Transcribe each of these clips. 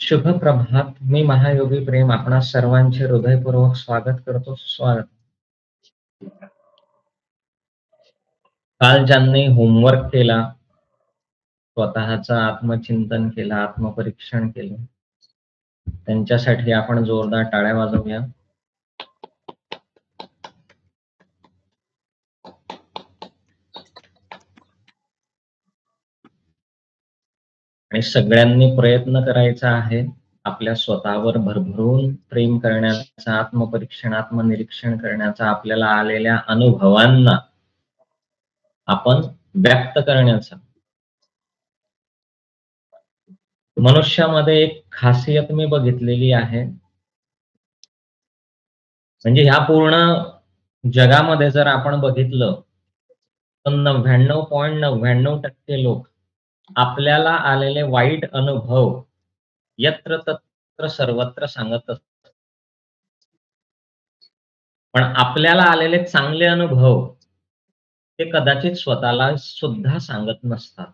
शुभ प्रभात. मी महायोगी प्रेम आपणा सर्वांचे हृदयपूर्वक स्वागत करतो. स्वागत. काल ज्यांनी होमवर्क केला, स्वतःचं आत्मचिंतन केलं, आत्मपरीक्षण केलं, त्यांच्यासाठी आपण जोरदार टाळ्या वाजवूया. आणि सगळ्यांनी प्रयत्न करायचा आहे आपल्या स्वतःवर भरभरून प्रेम करण्याचा, आत्मपरीक्षण, आत्मनिरीक्षण करण्याचा, आपल्याला आलेल्या अनुभवांना आपण व्यक्त करण्याचा. मनुष्यामध्ये एक खासियत मी बघितलेली आहे. म्हणजे ह्या पूर्ण जगामध्ये जर आपण बघितलं, तर 99.99% लोक आपल्याला आलेले वाईट अनुभव यत्र तत्र सर्वत्र सांगत असतात. पण आपल्याला आलेले चांगले अनुभव ते कदाचित स्वतःला सुद्धा सांगत नसतात.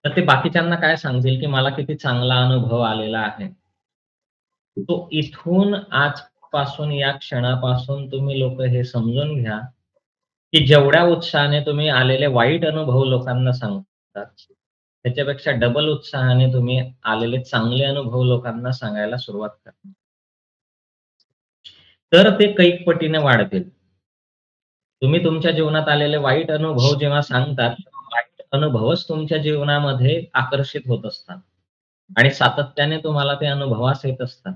तर ते बाकीच्यांना काय सांगतील, की मला किती चांगला अनुभव आलेला आहे. तो इथून आजपासून या क्षणापासून तुम्ही लोकं हे समजून घ्या, की जेवढ्या उत्साहाने तुम्ही आलेले वाईट अनुभव लोकांना सांगतात, त्याच्यापेक्षा डबल उत्साहाने तुम्ही आलेले चांगले अनुभव लोकांना सांगायला सुरुवात करा. तर ते कैक पटीने वाढतील. तुम्ही तुमच्या जीवनात आलेले वाईट अनुभव जेव्हा सांगतात, तेव्हा वाईट अनुभवच तुमच्या जीवनामध्ये आकर्षित होत असतात आणि सातत्याने तुम्हाला ते अनुभवास येत असतात.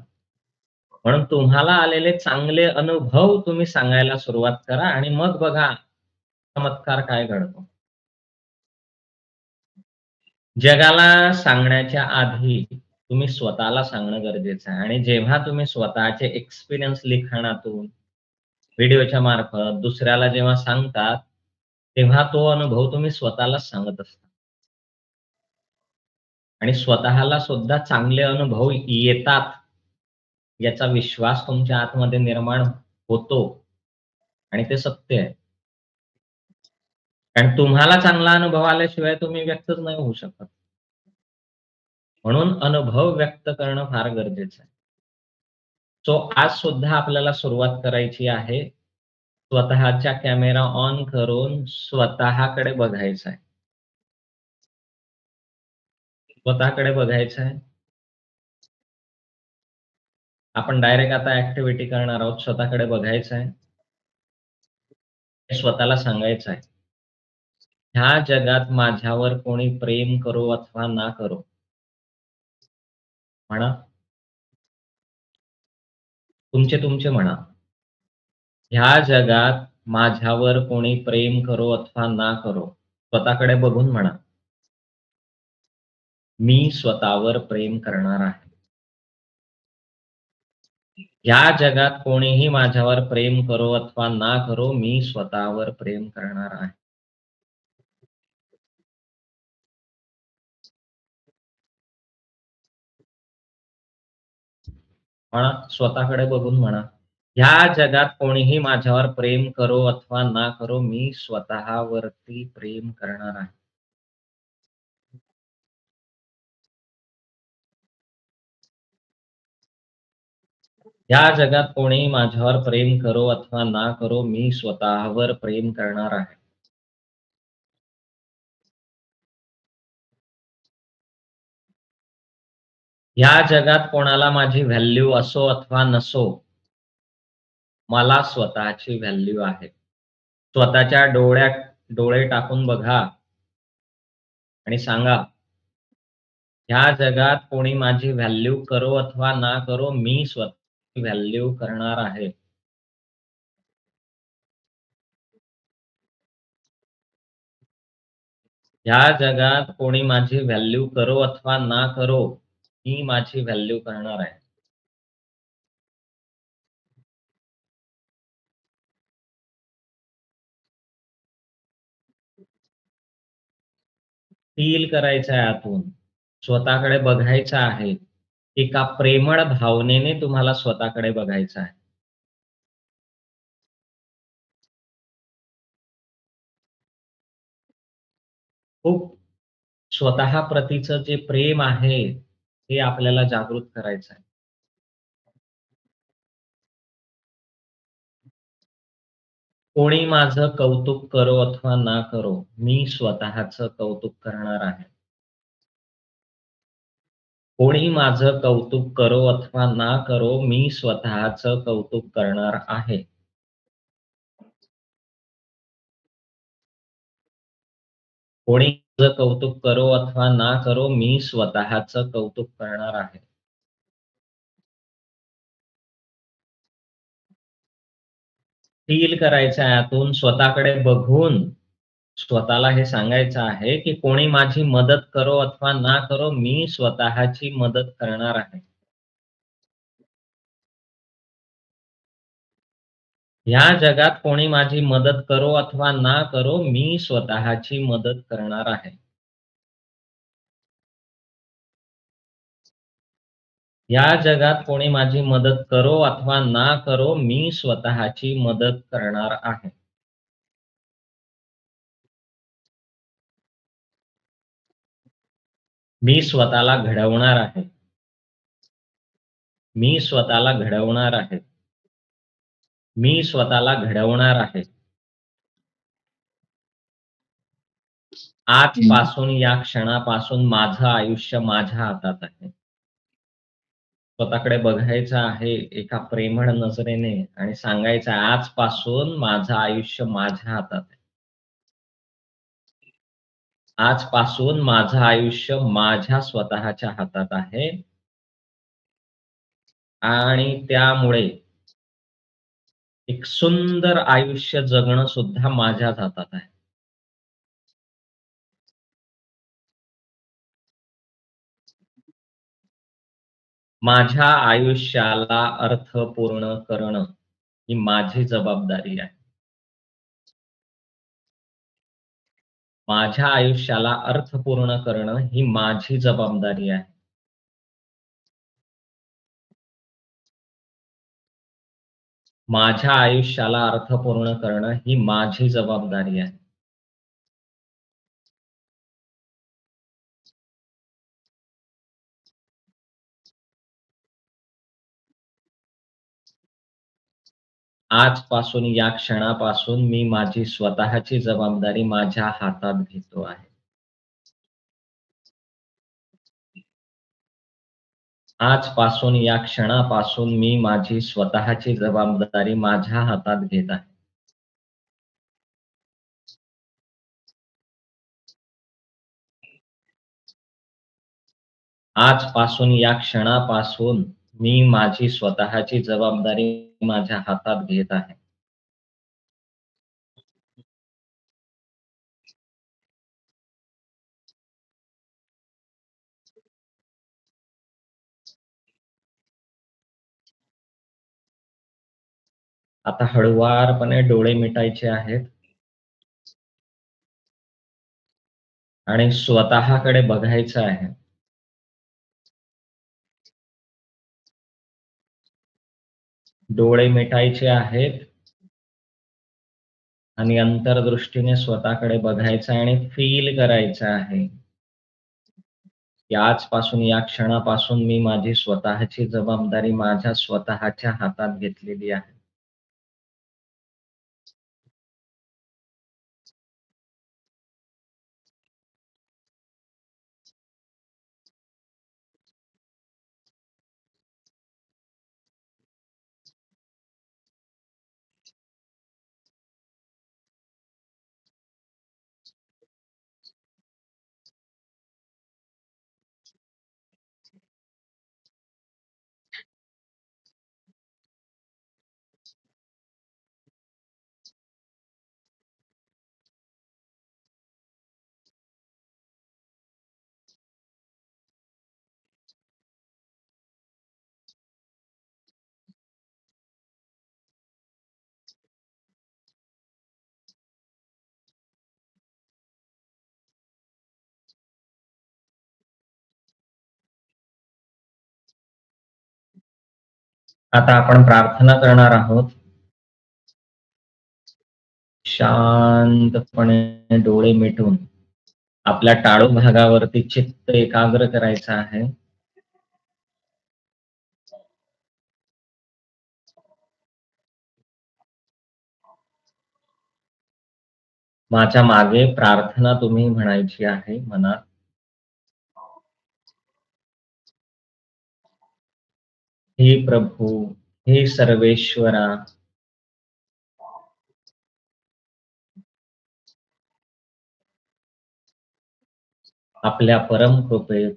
म्हणून तुम्हाला आलेले चांगले अनुभव तुम्ही सांगायला सुरुवात करा आणि मग बघा चमत्कार काय घडतो. जगाला सांगण्याच्या आधी तुम्ही स्वतःला सांगणं गरजेचं आहे आणि जेव्हा तुम्ही स्वतःचे एक्सपिरियन्स लिखाणातून, व्हिडिओच्या मार्फत दुसऱ्याला जेव्हा सांगतात, तेव्हा तो अनुभव तुम्ही स्वतःलाच सांगत असता आणि स्वतःला सुद्धा चांगले अनुभव येतात, याचा विश्वास तुमच्या आतमध्ये निर्माण होतो आणि ते सत्य आहे. कारण तुम्हाला चांगला अनुभव आल्याशिवाय तुम्ही व्यक्तच नाही होऊ शकत. म्हणून अनुभव व्यक्त करणं फार गरजेचं आहे. सो आज सुद्धा आपल्याला सुरुवात करायची आहे. स्वतःच्या कॅमेरा ऑन करून स्वतःकडे बघायचं आहे. स्वतःकडे बघायचं आहे. आपण डायरेक्ट आता ॲक्टिव्हिटी करणार आहोत. स्वतःकडे बघायचं आहे. हे स्वतःला सांगायचं आहे. ह्या जगात माझ्यावर कोणी प्रेम करो अथवा ना करो, म्हणा. तुमचे म्हणा. ह्या जगात माझ्यावर कोणी प्रेम करो अथवा ना करो, स्वतःकडे बघून म्हणा, मी स्वतःवर प्रेम करणार आहे. ह्या जगात कोणीही माझ्यावर प्रेम करो अथवा ना करो, मी स्वतःवर प्रेम करणार आहे. म्हणा, स्वतःकडे बघून म्हणा, ह्या जगात कोणीही माझ्यावर प्रेम करो अथवा ना करो, मी स्वतःवरती प्रेम करणार आहे. ह्या जगात कोणीही माझ्यावर प्रेम करो अथवा ना करो, मी स्वतःवर प्रेम करणार आहे. ह्या जगात कोणाला माझी व्हॅल्यू असो अथवा नसो, मला स्वतःची व्हॅल्यू आहे. स्वतःच्या डोळ्यात डोळे टाकून बघा आणि सांगा, ह्या जगात कोणी माझी व्हॅल्यू करो अथवा ना करो, मी स्वतःची व्हॅल्यू करणार आहे. ह्या जगात कोणी माझी व्हॅल्यू करो अथवा ना करो, मी माझी व्हॅल्यू करणार आहे. फील करायचं आहे आतून. स्वतःकडे बघायचं आहे. एका प्रेमळ भावनेने तुम्हाला स्वतःकडे बघायचं आहे. खूप स्वतः प्रतीचं जे प्रेम आहे, हे आपल्याला जागृत करायचं आहे. कोणी माझं कौतुक करो अथवा ना करो, मी स्वतःचं कौतुक करणार आहे. कोणी माझं कौतुक करो अथवा ना करो, मी स्वतःचं कौतुक करणार आहे. कोणी माझं कौतुक करो अथवा ना करो, मी स्वतःचं कौतुक करणार आहे. फील करायचं आहे आतून स्वतःकडे बघून, स्वतःला हे सांगायचं आहे, की कोणी माझी मदत करो अथवा ना करो, मी स्वतःची मदत करणार आहे. ह्या जगात कोणी माझी मदत करो अथवा ना करो, मी स्वतःची मदत करणार आहे. या जगात कोणी माझी मदत करो अथवा ना करो, मी स्वतःची मदत करणार आहे. मी स्वतःला घडवणार आहे. मी स्वतःला घडवणार आहे. मी स्वतःला घडवणार आहे. आजपासून या क्षणापासून माझं आयुष्य माझ्या हातात आहे. स्वतःकडे बघायचं आहे एका प्रेमळ नजरेने आणि सांगायचं आहे, आजपासून माझं आयुष्य माझ्या हातात आहे. आजपासून माझं आयुष्य माझ्या स्वतःच्या हातात आहे आणि त्यामुळे एक सुंदर आयुष्य जगणं सुद्धा माझ्याच हातात आहे. माझ्या आयुष्याला अर्थपूर्ण करणं ही माझी जबाबदारी आहे. माझ्या आयुष्याला अर्थपूर्ण करणं ही माझी जबाबदारी आहे. माझ्या आयुष्याला अर्थपूर्ण करणं ही माझी जबाबदारी आहे. आजपासून या क्षणापासून मी माझी स्वतःची जबाबदारी माझ्या हातात घेतो आहे. आजपासून या क्षणापासून मी माझी स्वतःची जबाबदारी माझ्या हातात घेत आहे. आजपासून या क्षणापासून मी माझी स्वतःची जबाबदारी माझ्या हातात घेत आहे. आता हळुवारपणे डोळे मिटायचे आहेत आणि स्वतःकडे बघायचं आहे. डोळे मिटायचे आहेत आणि अंतर्दृष्टीने स्वतःकडे बघायचं आणि फील करायचं आहे, की आजपासून या क्षणापासून मी माझी स्वतःची जबाबदारी माझ्या स्वतःच्या हातात घेतलेली आहे. आता आपण प्रार्थना करणार आहोत. शांतपणे डोळे मिटून आपल्या टाळू भागावरती चित्त एकाग्र करायचं आहे. माझ्या मागे प्रार्थना तुम्ही म्हणायची आहे मनात. हे प्रभू, हे सर्वेश्वरा, आपल्या परम कृपेत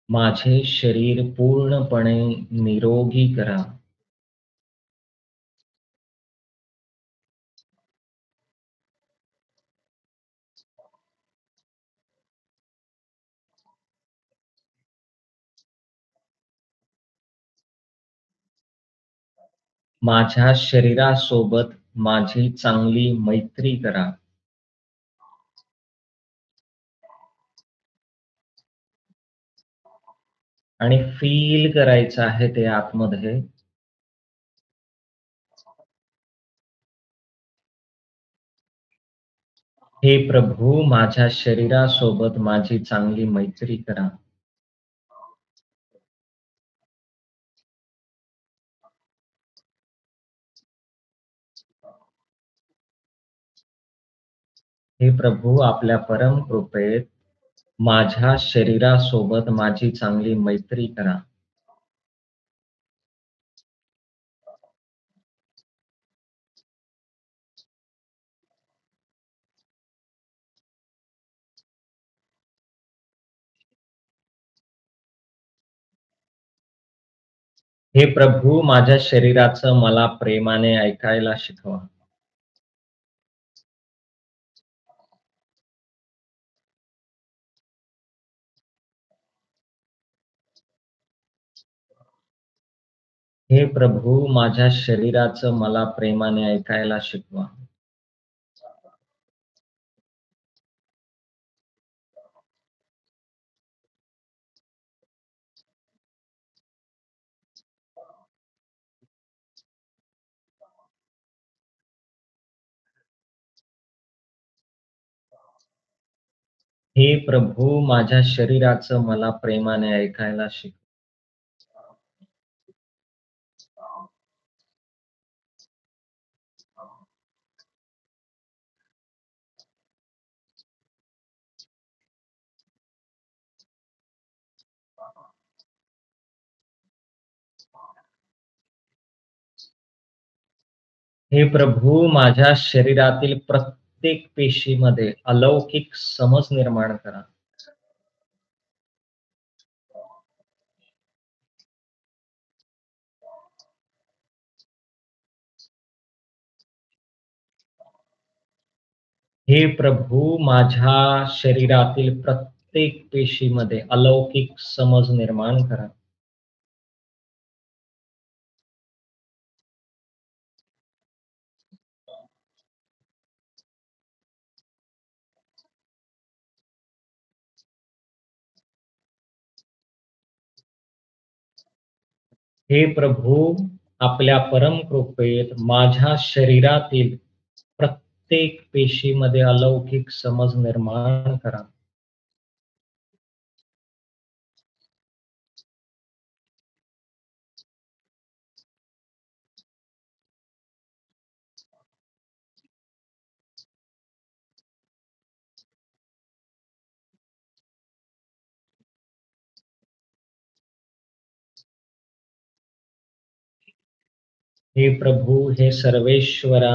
माझे शरीर पूर्णपणे निरोगी करा. माझ्या शरीरासोबत माझी चांगली मैत्री करा. आणि फील करायचं आहे ते आतमध्ये. हे प्रभू, माझ्या शरीरासोबत माझी चांगली मैत्री करा. हे प्रभू, आपल्या परम कृपेत माझ्या शरीरासोबत माझी चांगली मैत्री करा. हे प्रभू, माझ्या शरीराचं मला प्रेमाने ऐकायला शिकवा. हे प्रभू, माझ्या शरीराचं मला प्रेमाने ऐकायला शिकवा. हे प्रभू, माझ्या शरीराचं मला प्रेमाने ऐकायला शिकवा. हे प्रभू, माझ्या शरीरातील प्रत्येक पेशीमध्ये अलौकिक समज निर्माण करा. हे प्रभू, माझ्या शरीरातील प्रत्येक पेशीमध्ये अलौकिक समज निर्माण करा. हे प्रभू, आपल्या परम कृपेत माझ्या शरीरातील प्रत्येक पेशीमध्ये अलौकिक समज निर्माण करा. हे प्रभू, हे सर्वेश्वरा,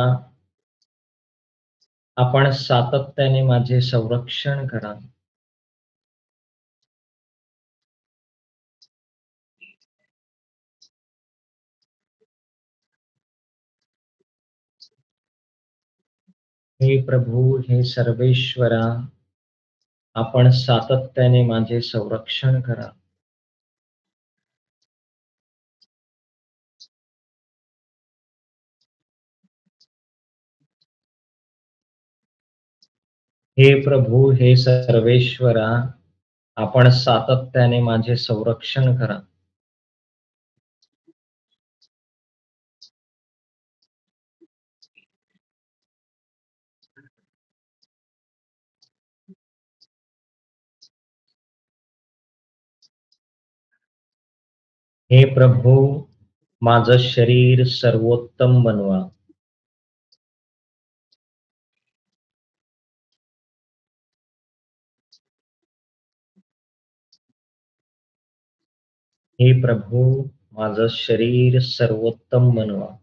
आपण सातत्याने माझे संरक्षण करा. हे प्रभू, हे सर्वेश्वरा, आपण सातत्याने माझे संरक्षण करा. हे प्रभू, हे सर्वेश्वरा, आपण सातत्याने माझे संरक्षण करा. हे प्रभू, माझं शरीर सर्वोत्तम बनवा. हे प्रभू, माझं शरीर सर्वोत्तम बनवा.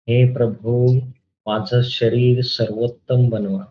हे प्रभू, माझं शरीर सर्वोत्तम बनवा.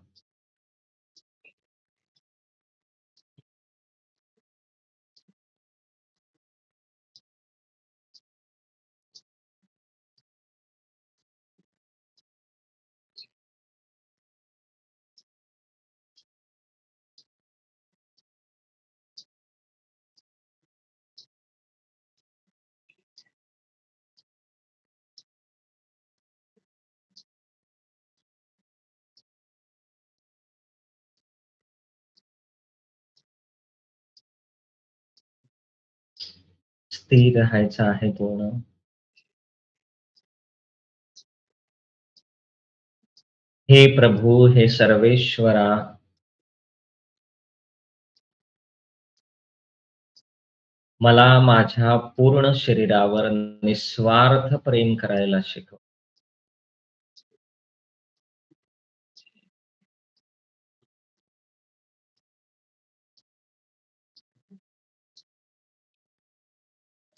स्थिर राहायचं आहे पूर्ण. हे प्रभू, हे सर्वेश्वरा, मला माझ्या पूर्ण शरीरावर निस्वार्थ प्रेम करायला शिकव.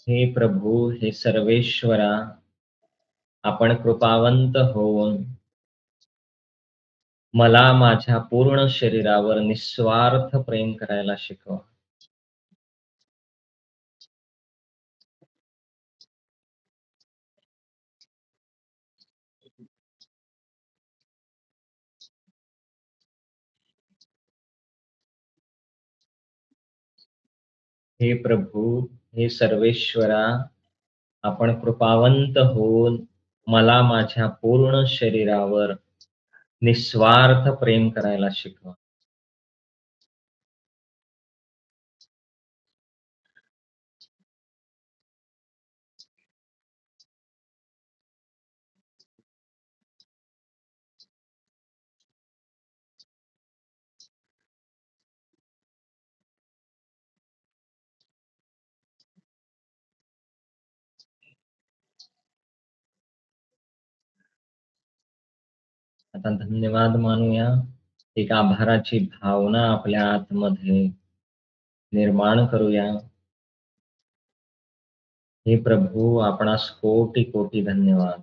हे प्रभू, हे सर्वेश्वरा, आपण कृपावंत होऊन मला माझ्या पूर्ण शरीरावर निस्वार्थ प्रेम करायला शिकवा. हे प्रभू, हे सर्वेश्वरा, आपण कृपावंत होऊन मला माझ्या पूर्ण शरीरावर निस्वार्थ प्रेम करायला शिकवा. आता धन्यवाद मानूया. एक आभाराची भावना आपल्या आतमध्ये निर्माण करूया. हे प्रभू, आपणास कोटी कोटी धन्यवाद.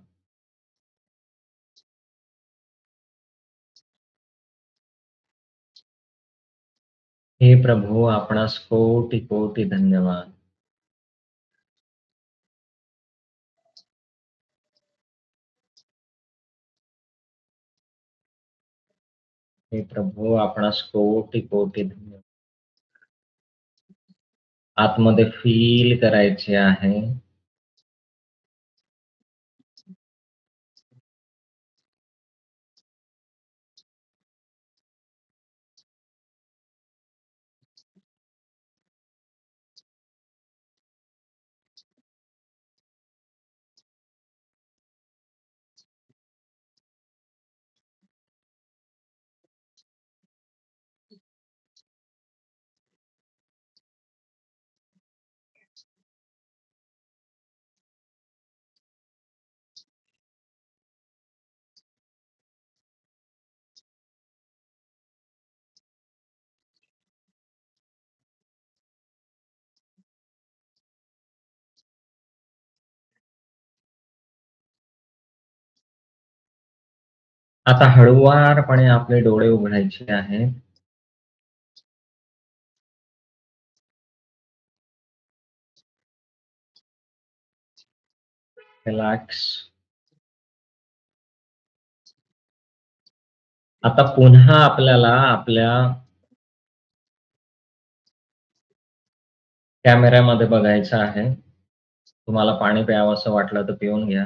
हे प्रभू, आपणास कोटी कोटी धन्यवाद. हे प्रभू, आपणास कोटी कोटी धन्यवाद. आतमध्ये फील करायचे आहे. आता हळुवारपणे आपले डोळे उघडायचे आहेत. रिलॅक्स. आता पुन्हा आपल्याला आपल्या कॅमेऱ्यामध्ये बघायचं आहे. तुम्हाला पाणी प्यावंसं वाटलं तर पिऊन घ्या.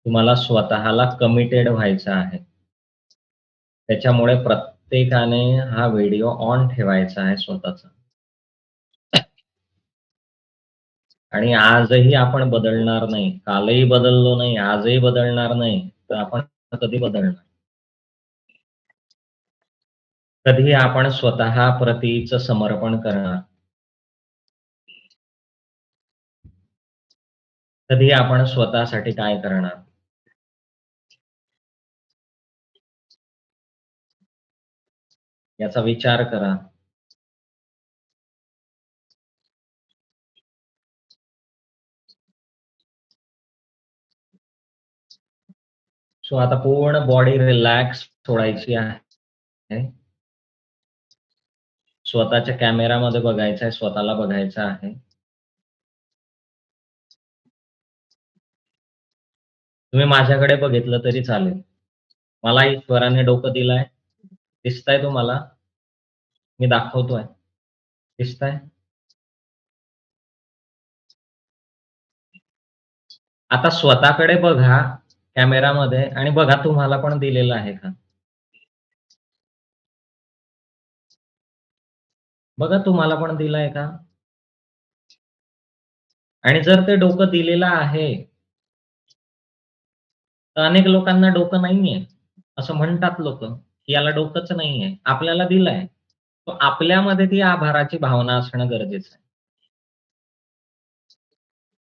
तुम्हाला स्वतःला कमिटेड व्हायचं आहे. त्याच्यामुळे प्रत्येकाने हा व्हिडिओ ऑन ठेवायचा आहे स्वतःचा. आणि आजही आपण बदलणार नाही. कालही बदललो नाही, आजही बदलणार नाही, तर आपण कधी बदलणार? कधी आपण स्वतः प्रतीचं समर्पण करणार? कधी आपण स्वतःसाठी काय करणार? याचा विचार करा. सो आता पूर्ण बॉडी रिलॅक्स सोडायची आहे. स्वतःच्या कॅमेरामध्ये बघायचं आहे, स्वतःला बघायचं आहे. तुम्ही माझ्याकडे बघितलं तरी चालेल. मला ईश्वराने डोकं दिलंय. दिसतंय तुम्हाला? मी दाखवतोय. दिसतंय? आता स्वतःकडे बघा कॅमेरामध्ये आणि बघा तुम्हाला पण दिलेलं आहे का? बघा तुम्हाला पण दिलंय का? आणि जर ते डोकं दिलेलं आहे, तर अनेक लोकांना डोकं नाहीये. असं म्हणतात लोकं, की याला डोकंच नाहीये. आपल्याला दिलंय. तो आपल्यामध्ये ती आभाराची भावना असणं गरजेचं आहे.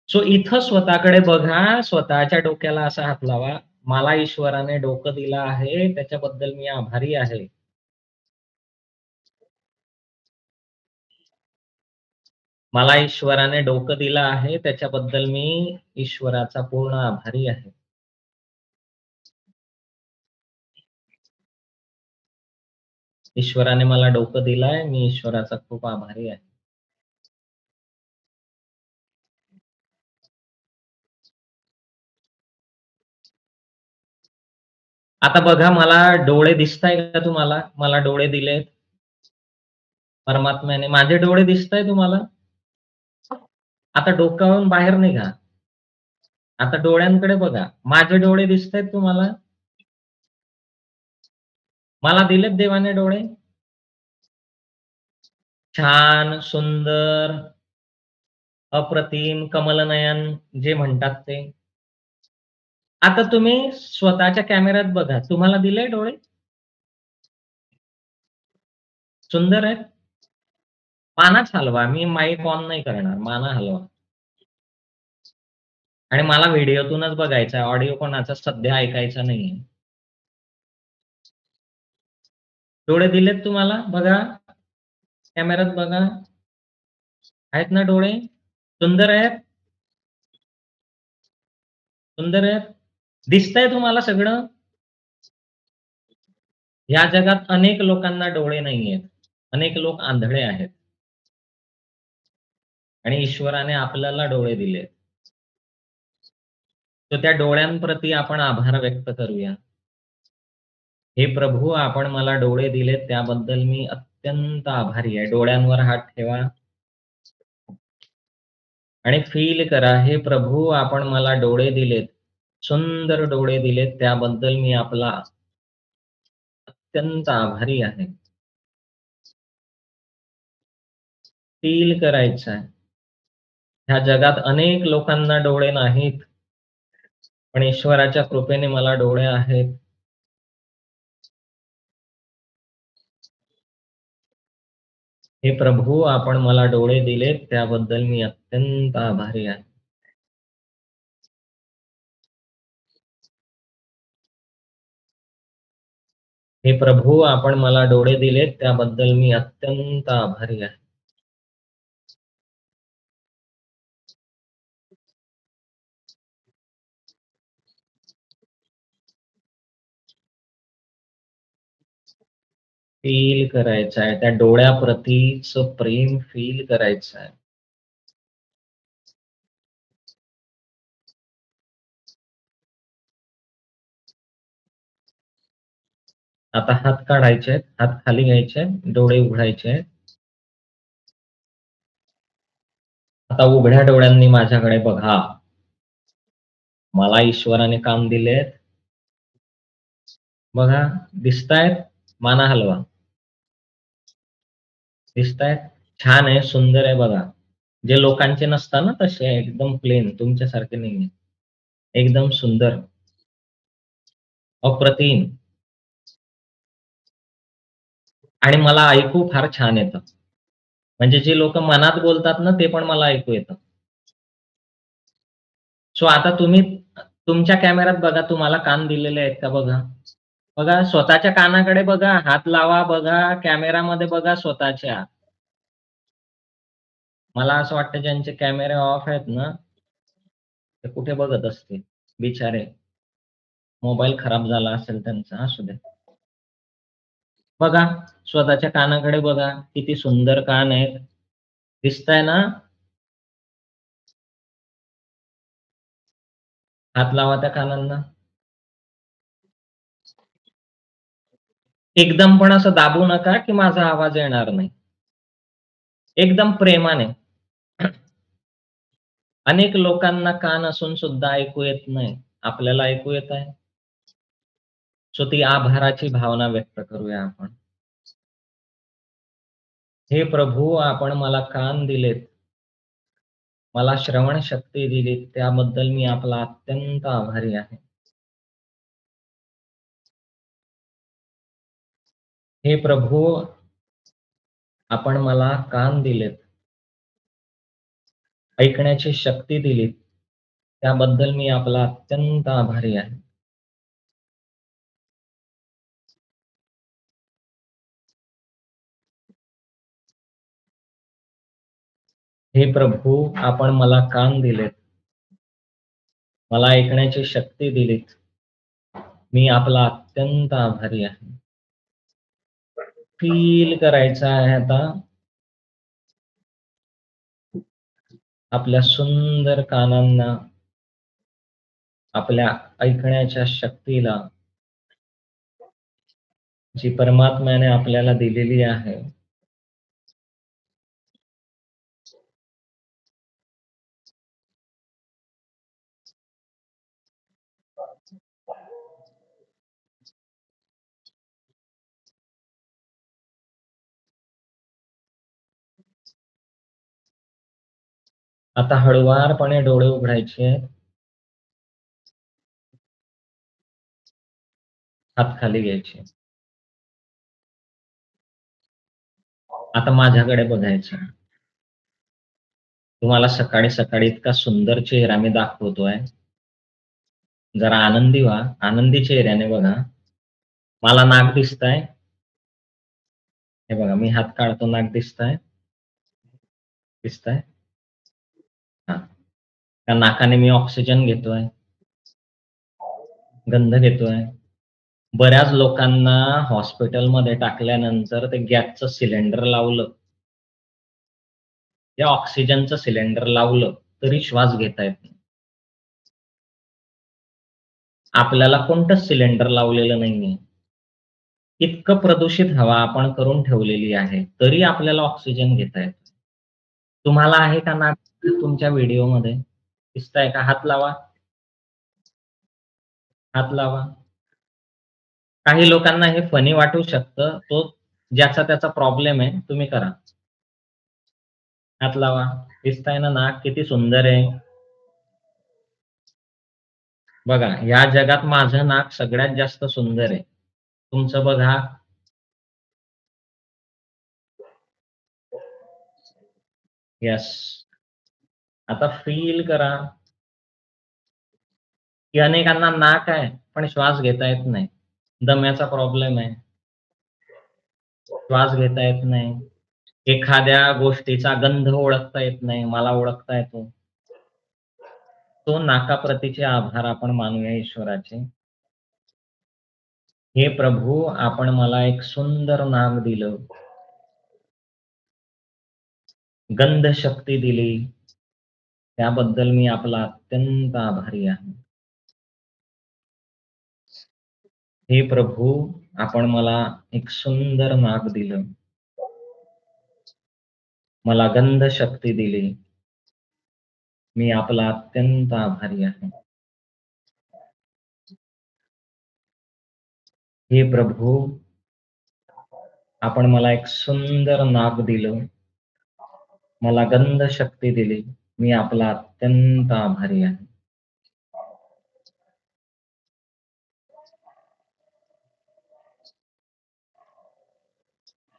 सो इथं स्वतःकडे बघा, स्वतःच्या डोक्याला असा हात लावा. मला ईश्वराने डोकं दिलं आहे, त्याच्याबद्दल मी आभारी आहे. मला ईश्वराने डोकं दिलं आहे, त्याच्याबद्दल मी ईश्वराचा पूर्ण आभारी आहे. ईश्वराने मला डोकं दिलंय, मी ईश्वराचा खूप आभारी आहे. आता बघा मला डोळे दिसताय का तुम्हाला? मला डोळे दिलेत परमात्म्याने. माझे डोळे दिसताय तुम्हाला? आता डोक्यावरून बाहेर निघा. आता डोळ्यांकडे बघा. माझे डोळे दिसतायत तुम्हाला? मला दिलेत देवाने डोळे. छान, सुंदर, अप्रतिम, कमलनयन जे म्हणतात ते. आता तुम्ही स्वतःच्या कॅमेऱ्यात बघा. तुम्हाला दिले डोळे? सुंदर आहेत? मानच हलवा. मी माईक ऑन नाही करणार. माना हलवा. आणि मला व्हिडिओतूनच बघायचा आहे. ऑडिओ कोणाचा सध्या ऐकायचा नाहीये. डोळे दिलेत तुम्हाला? बघा. कॅमेऱ्यात बघा. आहेत ना डोळे? सुंदर आहेत? सुंदर आहेत? दिसतंय तुम्हाला सगळं? या जगात अनेक लोकांना डोळे नाहीयेत. अनेक लोक आंधळे आहेत आणि ईश्वराने आपल्याला डोळे दिलेत. तर त्या डोळ्यांप्रती आपण आभार व्यक्त करूया. हे प्रभू, आपण मला डोळे दिलेत त्याबद्दल मी अत्यंत आभारी आहे. डोळ्यांवर हात ठेवा आणि फील करा, हे प्रभू, आपण मला डोळे दिलेत, सुंदर डोळे दिलेत त्याबद्दल मी आपला अत्यंत आभारी आहे. फील करायचं आहे. ह्या जगात अनेक लोकांना डोळे नाहीत, पण ईश्वराच्या कृपेने मला डोळे आहेत. हे प्रभू, आपण मला डोळे दिलेत त्याबद्दल मी अत्यंत आभारी आहे. हे प्रभू, आपण मला डोळे दिलेत त्याबद्दल मी अत्यंत आभारी आहे. फील करायचं आहे. त्या डोळ्याप्रतीचं प्रेम फील करायचं आहे. आता हात काढायचे आहेत, हात खाली घ्यायचे आहेत, डोळे उघडायचे आहेत. आता उघड्या डोळ्यांनी माझ्याकडे बघा. मला ईश्वराने काम दिलेत. बघा, दिसतायत? माना हलवा. दिसतायत? छान आहे, सुंदर आहे बघा. जे लोकांचे नसतात ना तसे एकदम प्लेन तुमच्यासारखे नाहीये. एकदम सुंदर, अप्रतिम आणि मला ऐकू फार छान येतं. म्हणजे जे लोकं मनात बोलतात ना, ते पण मला ऐकू येतं. सो आता तुम्ही तुमच्या कॅमेऱ्यात बघा, तुम्हाला कान दिलेले आहेत का बघा. बघा स्वतःच्या कानाकडे बघा, हात लावा बघा, कॅमेरामध्ये बघा स्वतःच्या. मला असं वाटतं ज्यांचे कॅमेरे ऑफ आहेत ना, ते कुठे बघत असतील बिचारे. मोबाईल खराब झाला असेल त्यांचा, असू दे. बघा, स्वतःच्या कानाकडे बघा, किती सुंदर कान आहेत. दिसतंय ना? हात लावा त्या कानांना. एकदम पण असं दाबू नका, की माझा आवाज येणार नाही. एकदम प्रेमाने. अनेक लोकांना कान असून सुद्धा ऐकू येत नाही. आपल्याला ऐकू येतंय. सो ती आभाराची भावना व्यक्त करूया आपण. हे प्रभू, आपण मला कान दिलेत, मला श्रवण शक्ती दिलीत, त्याबद्दल मी आपला अत्यंत आभारी आहे. हे प्रभू, आपण मला कान दिलेत, ऐकण्याची शक्ती दिलीत, त्याबद्दल मी आपला अत्यंत आभारी आहे. हे प्रभू, आपण मला कान दिलेत, मला ऐकण्याची शक्ती दिलीत, मी आपला अत्यंत आभारी आहे. फील करायचं आहे आता आपल्या सुंदर कानांना, आपल्या ऐकण्याच्या शक्तीला, जी परमात्म्याने आपल्याला दिलेली आहे. आता हळुवारपणे डोळे उघडायचे आहेत, हात खाली घ्यायचे. आता माझ्याकडे बघायचं. तुम्हाला सकाळी-सकाळी इतका सुंदर चेहरा मी दाखवतोय. जरा आनंदी व्हा. आनंदी चेहऱ्याने बघा. मला नाक दिसतंय. हे बघा मी हात काढतो नाक दिसतंय. दिसतंय? हां. त्या नाकाने मी ऑक्सिजन घेतोय, गंध घेतोय. बऱ्याच लोकांना हॉस्पिटलमध्ये टाकल्यानंतर ते गॅसचं सिलेंडर लावलं, त्या ऑक्सिजनचं सिलेंडर लावलं, तरी श्वास घेता येत नाही. आपल्याला कोणतंच सिलेंडर लावलेलं नाहीये. इतकं प्रदूषित हवा आपण करून ठेवलेली आहे, तरी आपल्याला ऑक्सिजन घेता येतो. तुम्हाला आहे का नाक तुमच्या व्हिडिओमध्ये? दिसतंय का? हात लावा, हात लावा. काही लोकांना हे फनी वाटू शकतं. तो ज्याचा त्याचा प्रॉब्लेम आहे. तुम्ही करा. हात लावा. दिसतंय ना नाक किती सुंदर आहे. बघा, या जगात माझं नाक सगळ्यात जास्त सुंदर आहे. तुमचं बघा. येस. आता फील करा, की अनेकांना नाक आहे, पण श्वास घेता येत नाही. दम्याचा प्रॉब्लेम आहे. श्वास घेता येत नाही. एखाद्या गोष्टीचा गंध ओळखता येत नाही. मला ओळखता येतो. तो नाकाप्रतीचे आभार आपण मानूया ईश्वराचे. हे प्रभू, आपण मला एक सुंदर नाक दिलं, गंध शक्ती दिली, त्याबद्दल मी आपला अत्यंत आभारी आहे. हे प्रभू, आपण मला एक सुंदर नाक दिलं, मला गंध शक्ती दिली, मी आपला अत्यंत आभारी आहे. हे प्रभू, आपण मला एक सुंदर नाक दिलं, मला गंध शक्ती दिली. मी आपला अत्यंत आभारी आहे.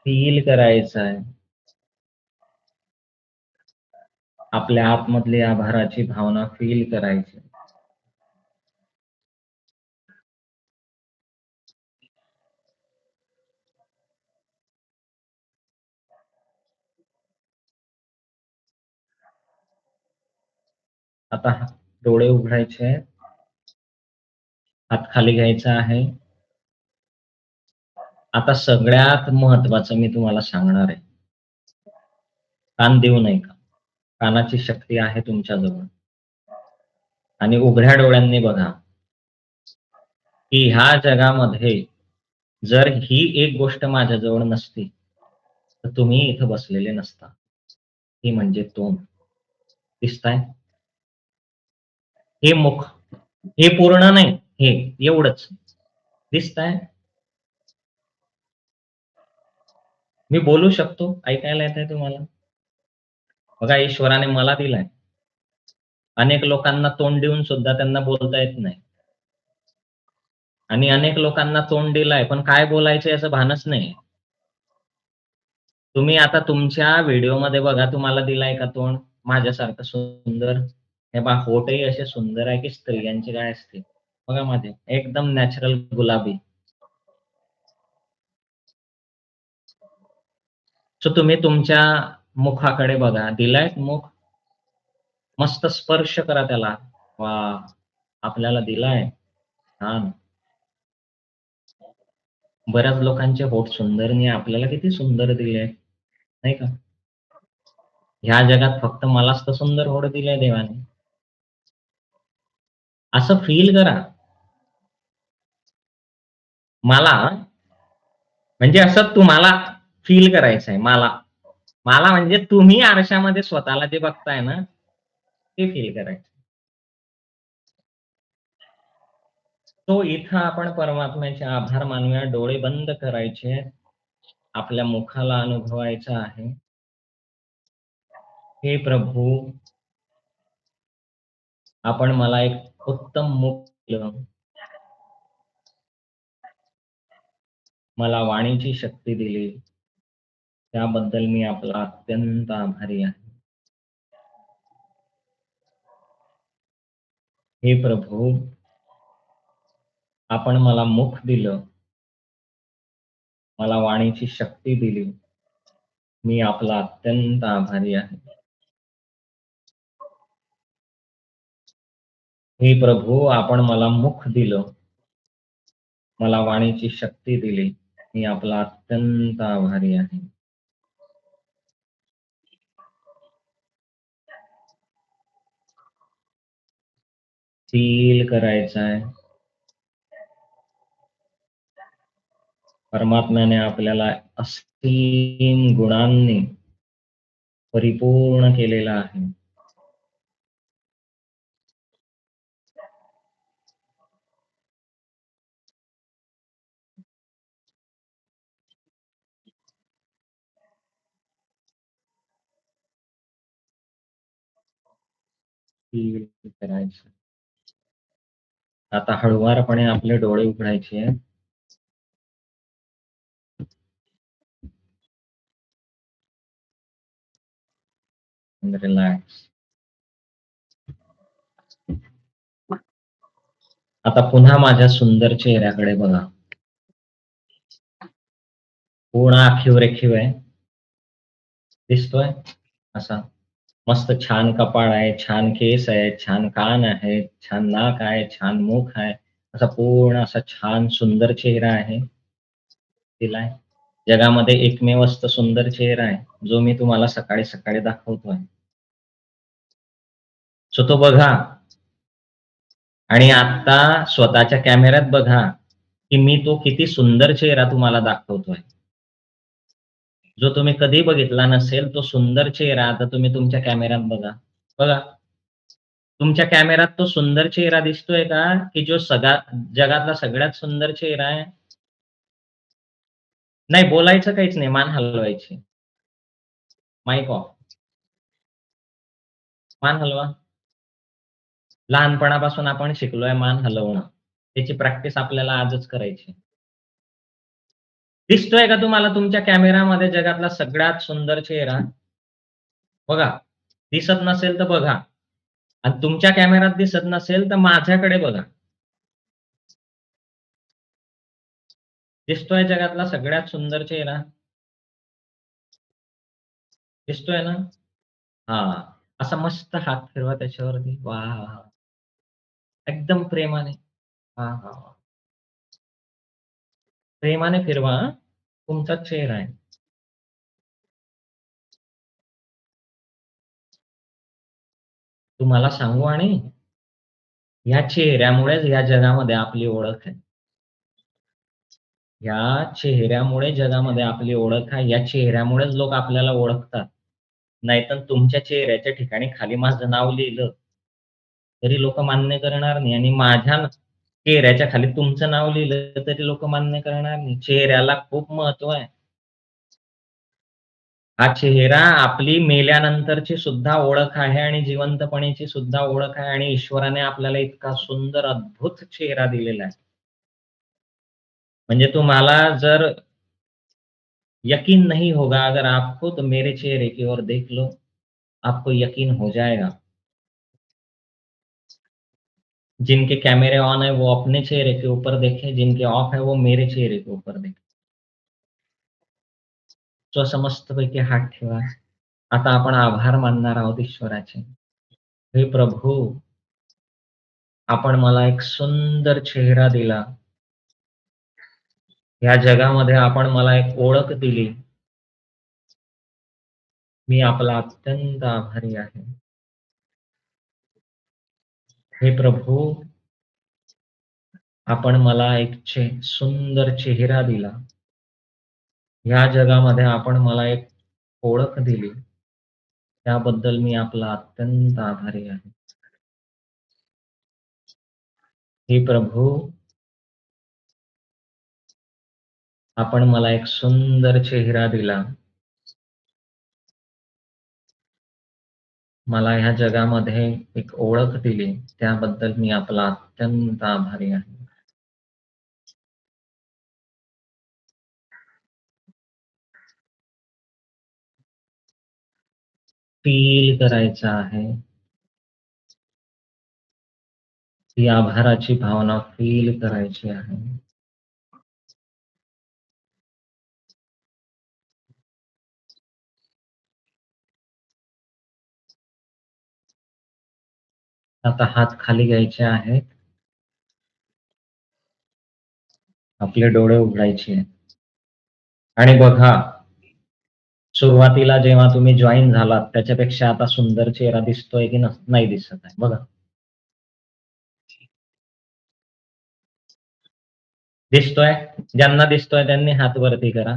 फील करायचं आहे. आपल्या आतमधली आभाराची भावना फील करायची. आता डोळे उघडायचे आहेत. हात खाली घ्यायचा आहे. आता सगळ्यात महत्वाचं मी तुम्हाला सांगणार आहे. कान देऊ नये का? कानाची शक्ती आहे तुमच्याजवळ आणि उघड्या डोळ्यांनी बघा, की ह्या जगामध्ये जर ही एक गोष्ट माझ्याजवळ नसती, तर तुम्ही इथं बसलेले नसता. ती म्हणजे तोंड. दिसताय? हे मुख. हे पूर्ण नाही, हे एवढंच. दिसताय? मी बोलू शकतो? ऐकायला येतंय तुम्हाला? बघा ईश्वराने मला दिलाय. अनेक लोकांना तोंड देऊन सुद्धा त्यांना बोलता येत नाही. आणि अनेक लोकांना तोंड दिलंय, पण काय बोलायचं याचं भानच नाही. तुम्ही आता तुमच्या व्हिडिओमध्ये बघा तुम्हाला दिलाय का तोंड? माझ्यासारखं सुंदर. हे पहा होठही असे सुंदर आहे, की स्त्रियांची काय असते. बघा माझे एकदम नॅचरल गुलाबी. सो तुम्ही तुमच्या मुखाकडे बघा. दिलाय मुख? मस्त स्पर्श करा त्याला. वाह! आपल्याला दिलाय. छान. बऱ्याच लोकांचे होठ सुंदर नाही, आपल्याला किती सुंदर दिले, नाही का? ह्या जगात फक्त मलाच तर सुंदर होड दिलंय देवाने. असं फील करा. मला म्हणजे असं तुम्हाला फील करायचंय मला. मला म्हणजे तुम्ही आरशामध्ये स्वतःला जे बघताय ना, ते फील करायचं. तो इथं आपण परमात्म्याचे आभार मानूया. डोळे बंद करायचे. आपल्या मुखाला अनुभवायचं आहे. हे प्रभू, आपण मला एक उत्तम मुख दिलं. मला वाणीची शक्ती दिली. त्याबद्दल मी आपला अत्यंत आभारी आहे. हे प्रभू, आपण मला मुख दिलं. मला वाणीची शक्ती दिली. मी आपला अत्यंत आभारी आहे. हे प्रभू, आपण मला मुख दिलं. मला वाणीची शक्ती दिली. मी आपला अत्यंत आभारी आहे. फील करायचं आहे. परमात्म्याने आपल्याला असीम गुणांनी परिपूर्ण केलेलं आहे. फील करायचं. आता हळुवारपणे आपले डोळे उघडायचे. रिलॅक्स. आता पुन्हा माझ्या सुंदर चेहऱ्याकडे बघा. पूर्ण आखीव रेखीव आहे. दिसतोय? असा. मस्त छान कपाळ आहे, छान केस आहेत, छान कान आहेत, छान नाक आहे, छान मुख आहे. असा पूर्ण असा छान सुंदर चेहरा आहे. दिलाय. जगामध्ये एकमेव असतं सुंदर चेहरा आहे, जो मी तुम्हाला सकाळी-सकाळी दाखवतोय. सो तो बघा आणि आता स्वतःच्या कॅमेऱ्यात बघा, की मी तो किती सुंदर चेहरा तुम्हाला दाखवतोय. जो तुम्ही कधी बघितला नसेल, तो सुंदर चेहरा आता तुम्ही तुमच्या कॅमेऱ्यात बघा. बघा. तुमच्या कॅमेऱ्यात तो सुंदर चेहरा दिसतोय का? की जो जगातला सगळ्यात सुंदर चेहरा आहे? नाही बोलायचं काहीच नाही, मान हलवायची. Mic of. मान हलवा. लहानपणापासून आपण शिकलोय मान हलवणं. त्याची प्रॅक्टिस आपल्याला आजच करायची. दिसतोय का तुम्हाला तुमच्या कॅमेरामध्ये जगातला सगळ्यात सुंदर चेहरा? बघा. दिसत नसेल तर बघा. आणि तुमच्या कॅमेरात दिसत नसेल तर माझ्याकडे बघा. दिसतोय जगातला सगळ्यात सुंदर चेहरा? दिसतोय ना? हां. असा मस्त हात फिरवा त्याच्यावरती. वाह! एकदम प्रेमाने. हां, हां, हां. प्रेमाने फिरवा हां. तुमचाच चेहरा आहे. तुम्हाला सांगू आणि या चेहऱ्यामुळेच या जगामध्ये आपली ओळख आहे. या चेहऱ्यामुळे जगामध्ये आपली ओळख आहे. या चेहऱ्यामुळेच लोक आपल्याला ओळखतात. नाहीतर तुमच्या चेहऱ्याच्या ठिकाणी खाली माझं नाव लिहिलं, तरी लोकं मान्य करणार नाही आणि माझ्या चेहऱ्याच्या खाली तुमचं नाव लिहिलं, तरी लोकं मान्य करणार नाही. चेहऱ्याला खूप महत्त्व आहे. हा चेहरा आपली मेल्यानंतरची सुद्धा ओळख आहे आणि जिवंतपणेची सुद्धा ओळख आहे आणि ईश्वराने आपल्याला इतका सुंदर अद्भुत चेहरा दिलेला आहे. म्हणजे तुम्हाला जर यकीन नहीं होगा अगर आपको तो मेरे चेहरे की ओर देख लो, आपको यकीन हो जाएगा. जिनके कैमरे ऑन है वो अपने चेहरे के ऊपर देखें, जिनके ऑफ है वो मेरे चेहरे के ऊपर देखें. तो असं मस्तपैकी हात ठेवा. आता आपण आभार मानणार आहोत ईश्वराचे. हे प्रभू, आपण मला एक सुंदर चेहरा दिला. ह्या जगामध्ये आपण मला एक ओळख दिली. मी आपला अत्यंत आभारी आहे. हे प्रभू, आपण मला एक सुंदर चेहरा दिला. ह्या जगामध्ये आपण मला एक ओळख दिली. त्याबद्दल मी आपला अत्यंत आभारी आहे. हे प्रभू, आपण मला एक सुंदर चेहरा दिला. मला ह्या जगामध्ये एक ओळख दिली. त्याबद्दल मी आपला अत्यंत आभारी आहे. फील करायचं आहे. ती आभाराची भावना फील करायची आहे. आता हात खाली घ्यायचे आहेत. आपले डोळे उघडायचे आहेत. आणि बघा, सुरुवातीला जेव्हा तुम्ही जॉइन झालात त्याच्यापेक्षा आता सुंदर चेहरा दिसतोय की नाही दिसत आहे? बघा. दिसतोय? ज्यांना दिसतोय त्यांनी हात वरती करा.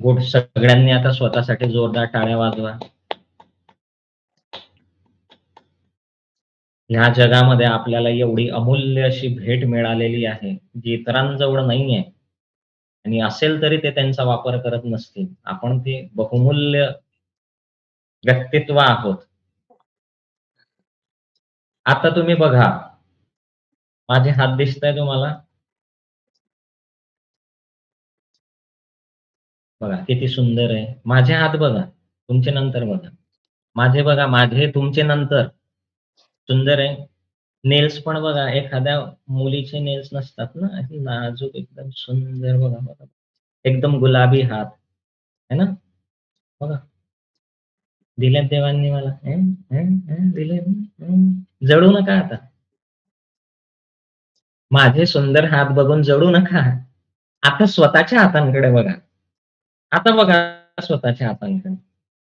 गुड. सगळ्यांनी आता स्वतःसाठी जोरदार टाळ्या वाजवा. ह्या जगामध्ये आपल्याला एवढी अमूल्य अशी भेट मिळालेली आहे, जी इतरांजवळ नाहीये आणि असेल तरी ते त्यांचा वापर करत नसतील. आपण ते बहुमूल्य व्यक्तित्व आहोत. आता तुम्ही बघा, माझे हात दिसताय तुम्हाला? बघा किती सुंदर आहे. माझे हात बघा, तुमचे नंतर बघा. माझे बघा, माझे तुमचे नंतर. सुंदर आहे. नेल्स पण बघा, एखाद्या मुलीचे नेल्स नसतात ना, असे नाजूक एकदम सुंदर बघा, बघा. एकदम गुलाबी हात, है ना? बघा. दिलेत देवांनी मला. दिलेत. जळू नका आता. माझे सुंदर हात बघून जळू नका. आता स्वतःच्या हातांकडे बघा. आता बघा स्वतःच्या हातांकडे.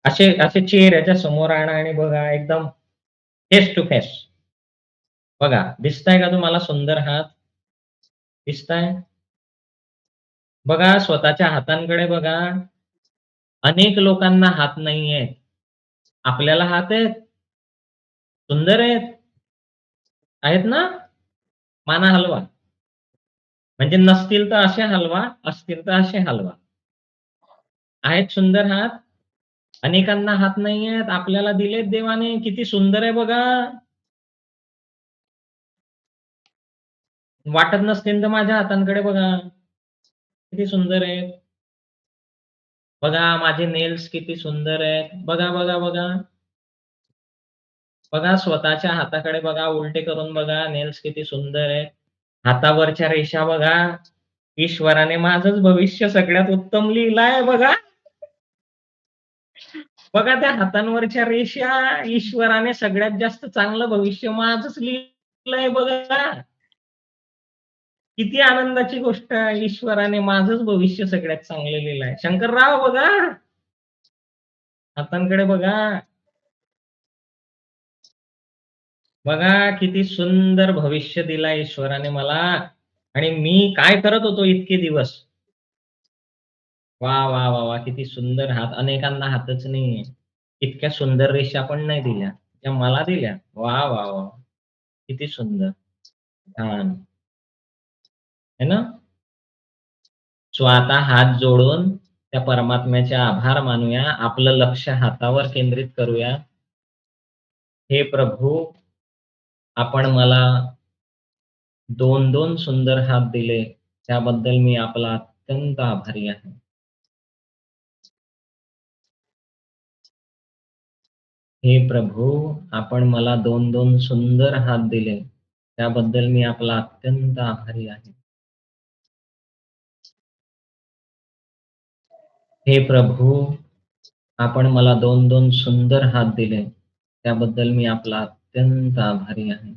असे असे चेहऱ्याच्या समोर आणा आणि बघा एकदम फेस टू फेस. बघा, दिसताय का तुम्हाला सुंदर हात? दिसताय? बघा स्वतःच्या हातांकडे बघा. अनेक लोकांना हात नाहीयेत. आपल्याला हात आहेत. सुंदर आहेत. आहेत ना? माना हलवा. म्हणजे नसतील तर असे हलवा, असतील तर असे हलवा. आहेत सुंदर हात? अनेकांना हात नाहीयेत, आपल्याला दिलेत देवाने. किती सुंदर आहे बघा. वाटत नसतील तर माझ्या हातांकडे बघा. किती सुंदर आहेत. बघा माझे नेल्स किती सुंदर आहेत. बघा, बघा, बघा. बघा स्वतःच्या हाताकडे बघा, उलटे करून बघा. नेल्स किती सुंदर आहेत. हातावरच्या रेषा बघा. ईश्वराने माझंच भविष्य सगळ्यात उत्तम लिहिलंय बघा. बघा त्या हातांवरच्या रेषा, ईश्वराने सगळ्यात जास्त चांगलं भविष्य माझंच लिहिलंय बघा. किती आनंदाची गोष्ट आहे. ईश्वराने माझंच भविष्य सगळ्यात चांगलं लिहिलंय. शंकरराव बघा, हातांकडे बघा. बघा किती सुंदर भविष्य दिलंय ईश्वराने मला. आणि मी काय करत होतो इतके दिवस. वाह! वाह! वाह! वाह! किती सुंदर हात. अनेकांना हातच नाहीये. इतक्या सुंदर रेषा पण नाही दिल्या. त्या मला दिल्या. वाह! वाह! वाह! किती सुंदर. छान. है ना? सो आता हात जोडून त्या परमात्म्याचे आभार मानूया. आपलं लक्ष हातावर केंद्रित करूया. हे प्रभू, आपण मला 2-2 सुंदर हात दिले. त्याबद्दल मी आपला अत्यंत आभारी आहे. हे प्रभू, आपण मला 2-2 सुंदर हात दिले. त्याबद्दल मी आपला अत्यंत आभारी आहे. हे प्रभू, आपण मला 2-2 सुंदर हात दिले. त्याबद्दल मी आपला अत्यंत आभारी आहे.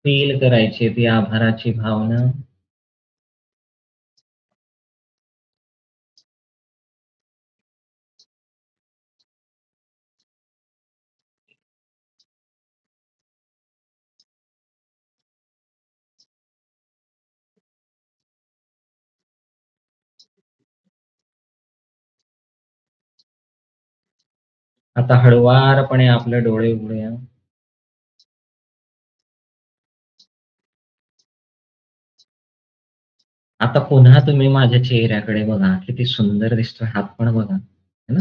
फील करायची ती आभाराची भावना. आता हळुवारपणे आपले डोळे उघडूया. आता पुन्हा तुम्ही माझ्या चेहऱ्याकडे बघा. किती सुंदर दिसतोय हात पण बघा. है ना?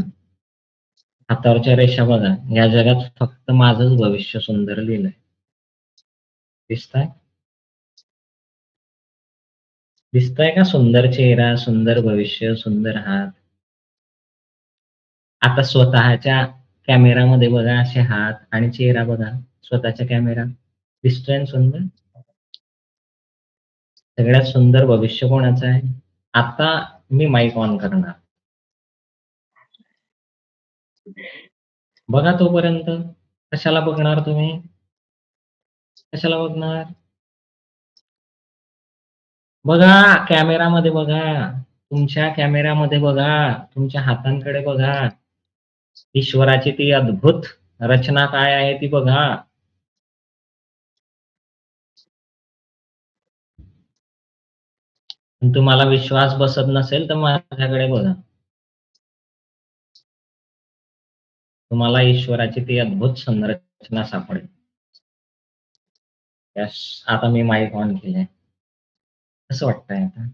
हातावरच्या रेषा बघा. या जगात फक्त माझंच भविष्य सुंदर लिहिलंय. दिसतंय? दिसतंय का सुंदर चेहरा, सुंदर भविष्य, सुंदर हात? आता स्वतःच्या कॅमेरामध्ये बघा असे हात आणि चेहरा बघा. स्वतःच्या कॅमेरा. दिसतोय ना सुंदर? सगळ्यात सुंदर भविष्य कोणाचं आहे? आता मी माईक ऑन करणार. बघा तोपर्यंत. कशाला बघणार तुम्ही? कशाला बघणार? बघा कॅमेरामध्ये बघा. तुमच्या कॅमेरामध्ये बघा. तुमच्या हातांकडे बघा. ईश्वराची ती अद्भुत रचना काय आहे ती बघा. तुम्हाला विश्वास बसत नसेल तर माझ्याकडे बघा. तुम्हाला ईश्वराची ती अद्भुत संरचना सापडेल. यस. आता मी माईक ऑन केलंय. कसं वाटतंय आता?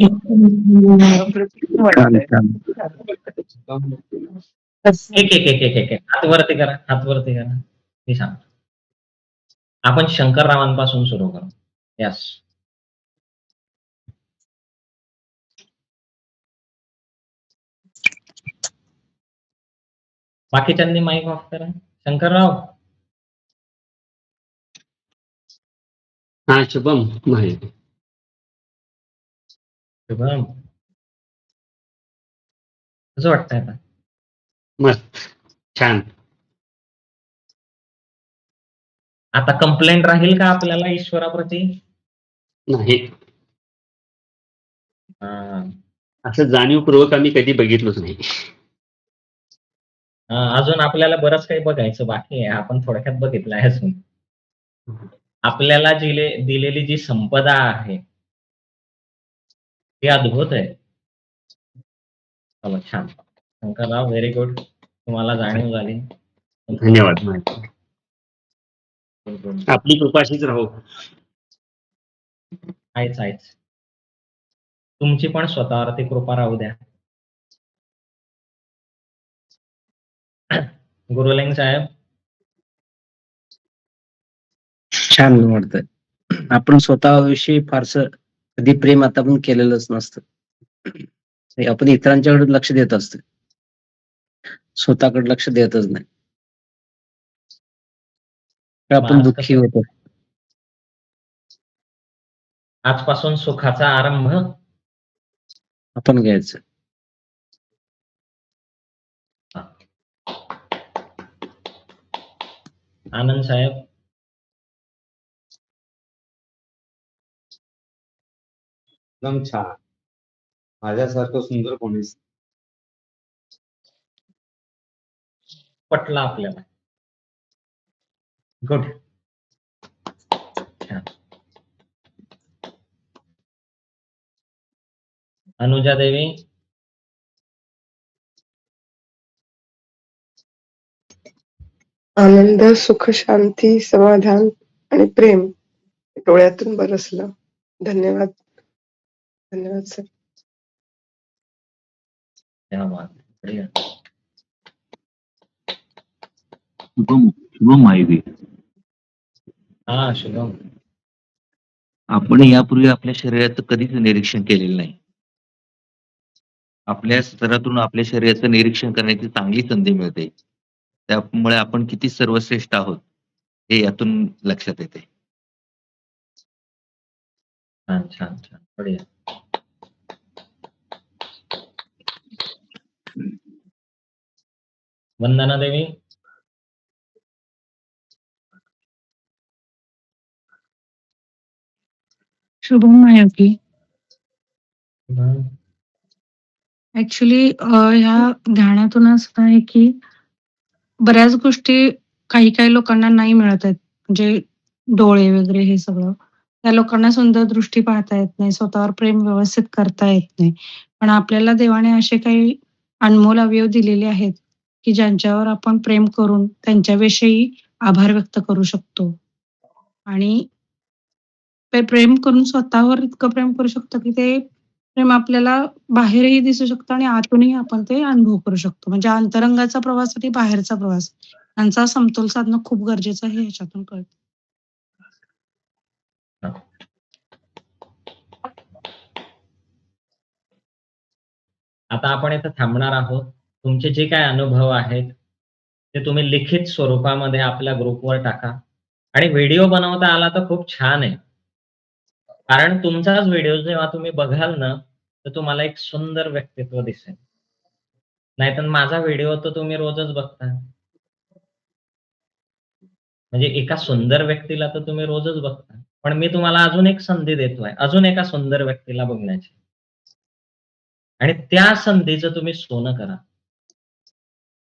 छान, छान. एक. हात वरती करा, हात वरती करा. मी सांगतो. आपण शंकररावांपासून सुरू करू. यस. बाकीच्यांनी माईक ऑफ करा. शंकरराव. हा शुभम माहिती. शुभम. कसं वाटतंय आता? मस्त. छान. आता कंप्लेंट राहील का आपल्याला ईश्वराप्रती? नाही. हां. असं जाणीवपूर्वक आम्ही कधी बघितलंच नाही. अजून आपल्याला बरंच काही बघायचं बाकी आहे. आपण थोडक्यात बघितलं आहे अजून. आपल्याला दिलेली जी संपदा आहे, ती अद्भुत आहे. चला छान. Shankarrao very good. तुम्हाला जाणीव झाली. धन्यवाद माहिती. Good, good. आपली कृपा अशीच राहो. आहेच. तुमची पण स्वतःवरती कृपा राहू द्या. गुरुलिंग साहेब. छान वाटतंय. आपण स्वतःविषयी फारसं कधी प्रेम आतापर्यंत केलेलंच नसतं. हे आपण इतरांच्याकडे लक्ष देत असतो. स्वतःकडे लक्ष देतच नाही. तर आपण आज दुःखी कसं होतो. आजपासून सुखाचा आरंभ आपण घ्यायचं. आनंद साहेब. एकदम छान. माझ्यासारखं सुंदर कोणीच नाही. पटलं आपल्याला. गुड. छान. अनुजा देवी. आनंद, सुख, शांती, समाधान आणि प्रेम डोळ्यातून बरसलं. धन्यवाद. धन्यवाद सर. क्या बात है. बढ़िया. शुभम माहिती. हा शुभम. आपण यापूर्वी आपल्या शरीराचं कधीच निरीक्षण केलेलं नाही. आपल्या स्तरातून आपल्या शरीराचं निरीक्षण करण्याची चांगली संधी मिळते. त्यामुळे आपण किती सर्वश्रेष्ठ आहोत हे यातून लक्षात येते. छान छान छान. बढ़िया. वंदना देवी. शुभम महायोगी. हम्म. ऍक्च्युली ह्या ध्यानातून असं आहे की बऱ्याच गोष्टी काही काही लोकांना नाही मिळत आहेत. म्हणजे डोळे वगैरे हे सगळं. त्या लोकांना सुंदर दृष्टी पाहता येत नाही. स्वतःवर प्रेम व्यवस्थित करता येत नाही. पण आपल्याला देवाने असे काही अनमोल अवयव दिलेले आहेत, की ज्यांच्यावर आपण प्रेम करून त्यांच्याविषयी आभार व्यक्त करू शकतो. आणि ते प्रेम करून स्वतःवर इतकं प्रेम करू शकतो, की ते प्रेम आपल्याला बाहेरही दिसू शकतं आणि आतूनही आपण ते अनुभव करू शकतो. म्हणजे अंतरंगाचा प्रवास आणि बाहेरचा प्रवास यांचा समतोल साधणं खूप गरजेचं आहे ह्याच्यातून कळतं. आता आपण इथं थांबणार आहोत. तुमचे जे काही अनुभव आहेत ते तुम्ही लिखित स्वरूपामध्ये आपल्या ग्रुपवर टाका. आणि व्हिडिओ बनवता आला तर खूप छान आहे. कारण तुमचाच व्हिडिओ जेव्हा तुम्ही बघाल ना, तर तुम्हाला एक सुंदर व्यक्तित्व दिसेल. नाहीतर माझा व्हिडिओ तर तुम्ही रोजच बघता. म्हणजे एका सुंदर व्यक्तीला तर तुम्ही रोजच बघता. पण मी तुम्हाला अजून एक संधी देतोय, अजून एका सुंदर व्यक्तीला बघण्याची. आणि त्या संधीचं तुम्ही सोनं करा.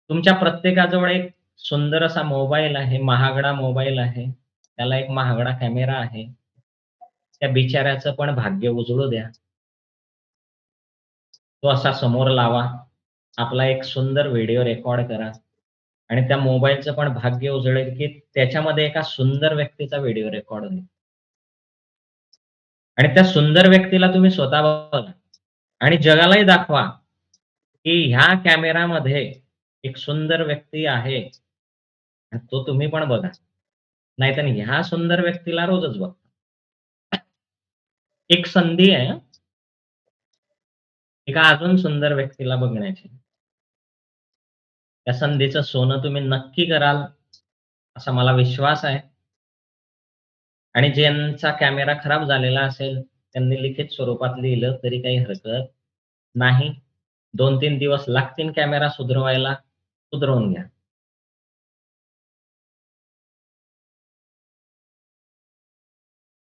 तुमच्या प्रत्येकाजवळ एक सुंदर असा मोबाईल आहे, महागडा मोबाईल आहे. त्याला एक महागडा कॅमेरा आहे. त्या बिचाऱ्याचं पण भाग्य उजळू द्या. तो असा समोर लावा. आपला एक सुंदर व्हिडिओ रेकॉर्ड करा. आणि त्या मोबाईलचं पण भाग्य उजळेल, की त्याच्यामध्ये एका सुंदर व्यक्तीचा व्हिडिओ रेकॉर्ड होईल. आणि त्या सुंदर व्यक्तीला तुम्ही स्वतः बघा आणि जगालाही दाखवा, की ह्या कॅमेरामध्ये एक सुंदर व्यक्ती आहे. आणि तो तुम्ही पण बघा. नाहीतर ह्या सुंदर व्यक्तीला रोजच बघा. एक संधी आहे हं. एका अजून सुंदर व्यक्तीला बघण्याची. त्या संधीचं सोनं तुम्ही नक्की कराल, असा मला विश्वास आहे. आणि ज्यांचा कॅमेरा खराब झालेला असेल, त्यांनी लिखित स्वरूपात लिहिलं तरी काही हरकत नाही. 2-3 दिवस लागतील कॅमेरा सुधरवायला, सुधरवून घ्या.